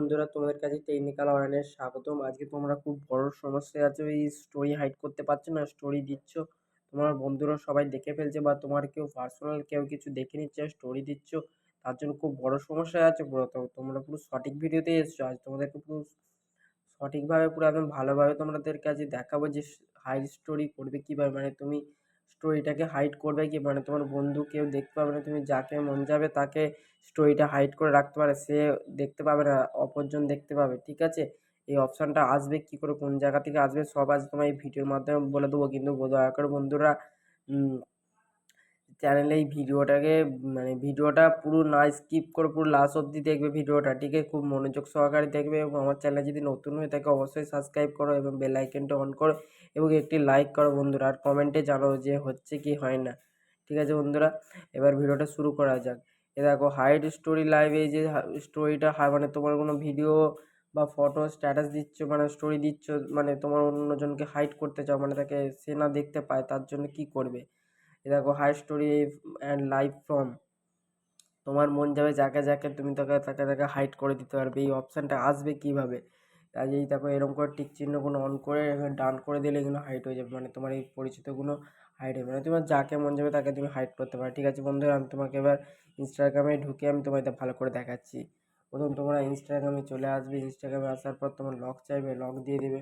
বন্ধুরা, তোমাদের কাছে টেকনিক্যাল অনলাইনে স্বাগতম। আজকে তোমরা খুব বড় সমস্যায় আছো, এই স্টোরি হাইড করতে পারছো না। স্টোরি দিচ্ছ, তোমার বন্ধুরা সবাই দেখে ফেলছে, বা তোমার কেউ পার্সোনাল কেউ কিছু দেখে নিচ্ছে, স্টোরি দিচ্ছ, তার জন্য খুব বড় সমস্যায় আছো পুরো। তো তোমরা পুরো সঠিক ভিডিওতে এসছো। আজ তোমাদেরকে পুরো সঠিকভাবে পুরো একদম ভালোভাবে তোমাদের কাছে দেখাবো যে হাইড স্টোরি করবে কীভাবে। মানে তুমি স্টোরিটাকে হাইড করবে কি, মানে তোমার বন্ধু কেউ দেখতে পাবে না, তুমি যাকে মন যাবে তাকে স্টোরিটা হাইড করে রাখতে পারে, সে দেখতে পাবে না, অপরজন দেখতে পাবে। ঠিক আছে, এই অপশানটা আসবে কি করে, কোন জায়গা থেকে আসবে, সব আজ তোমার এই ভিডিওর মাধ্যমে বলে দেবো। কিন্তু দয়া করে বন্ধুরা চ্যানেলে এই ভিডিওটাকে মানে ভিডিওটা পুরো না স্কিপ করে পুরো লাস্ট অবধি দেখবে ভিডিওটা, ঠিক আছে? খুব মনোযোগ সহকারে দেখবে, এবং আমার চ্যানেলে যদি নতুন হয়ে থাকে অবশ্যই সাবস্ক্রাইব করো এবং বেল আইকনটা অন করো, এবং একটি লাইক করো বন্ধুরা, আর কমেন্টে জানাও যে হচ্ছে কি হয় না। ঠিক আছে বন্ধুরা, এবার ভিডিওটা শুরু করা যাক। এ দেখো, হাইড স্টোরি লাইভ, এই যে স্টোরিটা মানে তোমার কোনো ভিডিও বা ফটো স্ট্যাটাস দিচ্ছ, মানে স্টোরি দিচ্ছ, মানে তোমার অন্যজনকে হাইড করতে চাও, মানে তাকে সে না দেখতে পায়, তার জন্য কি করবে? দেখো, high story and live from, তোমার মন যাবে যাকে যাকে তুমি তাকে হাইড করে দিতে পারবে। এই অপশানটা আসবে কীভাবে? আজ এই দেখো, এরকম করে টিক চিহ্নগুলো অন করে এখানে ডান করে দিলে এগুলো হাইড হয়ে যাবে, মানে তোমার এই পরিচিতগুলো হাইড হবে। মানে তোমার যাকে মন যাবে তাকে তুমি হাইড করতে পারো। ঠিক আছে বন্ধুরা, আমি তোমাকে এবার ইনস্টাগ্রামে ঢুকে আমি তোমাদের ভালো করে দেখাচ্ছি। প্রথম তোমরা ইনস্টাগ্রামে চলে আসবে, ইনস্টাগ্রামে আসার পর তোমার লক চাইবে, লক দিয়ে দেবে।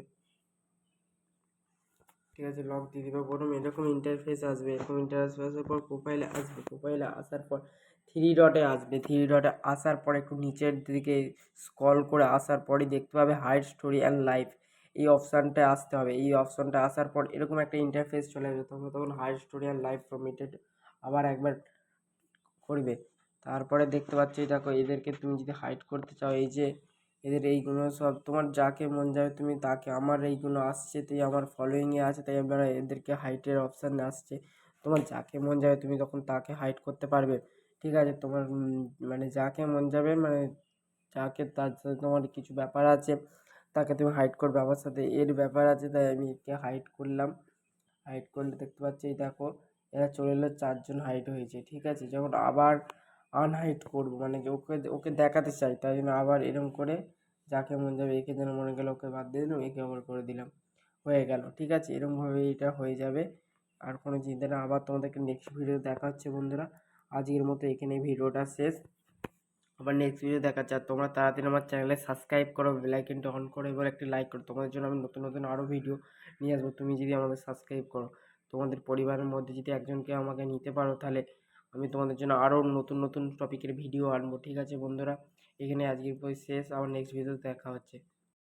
ঠিক আছে, লক দিয়ে দেবে। প্রথম এরকম ইন্টারফেস আসবে, এরকম ইন্টারফেস আসার পর প্রোফাইলে আসবে, প্রোফাইলে আসার পর থ্রি ডটে আসবে, থ্রি ডটে আসার পর একটু নিচের দিকে স্ক্রল করে আসার পরই দেখতে পাবে হাইড স্টোরি অ্যান্ড লাইভ, এই অপশানটা আসতে হবে। এই অপশানটা আসার পর এরকম একটা ইন্টারফেস চলে আসবে, তোমরা তখন হাইড স্টোরি অ্যান্ড লাইভ প্রমিটেড আবার একবার করবে। তারপরে দেখতে পাচ্ছ, এই দেখো, এদেরকে তুমি যদি হাইড করতে চাও, এই যে এদের এইগুলো সব তোমার যাকে মন যাবে তুমি তাকে, আমার এইগুলো আসছে, তুই আমার ফলোয়িংয়ে আছে, তাই আমরা এদেরকে হাইটের অপশান আসছে। তোমার যাকে মন যাবে তুমি তখন তাকে হাইড করতে পারবে। ঠিক আছে, তোমার মানে যাকে মন যাবে, মানে যাকে তার সাথে তোমার কিছু ব্যাপার আছে তাকে তুমি হাইড করবে। আমার সাথে এর ব্যাপার আছে, তাই আমি একে হাইড করলাম। হাইড করলে দেখতে পাচ্ছি, এই দেখো, এরা চলে এলো, 4জন হাইড হয়েছে। ঠিক আছে, যখন আবার আনহাইড করবো, মানে যে ওকে ওকে দেখাতে চাই, তাই জন্য আবার এরকম করে যাকে মন যাবে, একে যেন মনে গেল ওকে বাদ দিয়ে দিলাম, একে আবার করে দিলাম, হয়ে গেল। ঠিক আছে, এরকমভাবে এটা হয়ে যাবে, আর কোনো চিন্তা না। আবার তোমাদেরকে নেক্সট ভিডিও দেখা হচ্ছে বন্ধুরা। আজকের মতো এখানে ভিডিওটা শেষ, আবার নেক্সট ভিডিও দেখাচ্ছে। আর তোমরা তাড়াতাড়ি আমার চ্যানেলে সাবস্ক্রাইব করো, বেল আইকনটা অন করো, এবার একটি লাইক করো। তোমাদের জন্য আমি নতুন নতুন আরও ভিডিও নিয়ে আসবো, তুমি যদি আমাকে সাবস্ক্রাইব করো। তোমাদের পরিবারের মধ্যে যদি একজনকে আমাকে নিতে পারো, তাহলে আমি তোমাদের জন্য আরও নতুন নতুন টপিকের ভিডিও আনবো। ঠিক আছে বন্ধুরা, এখানে আজকের বই শেষ, আবার নেক্সট ভিডিওতে দেখা হচ্ছে।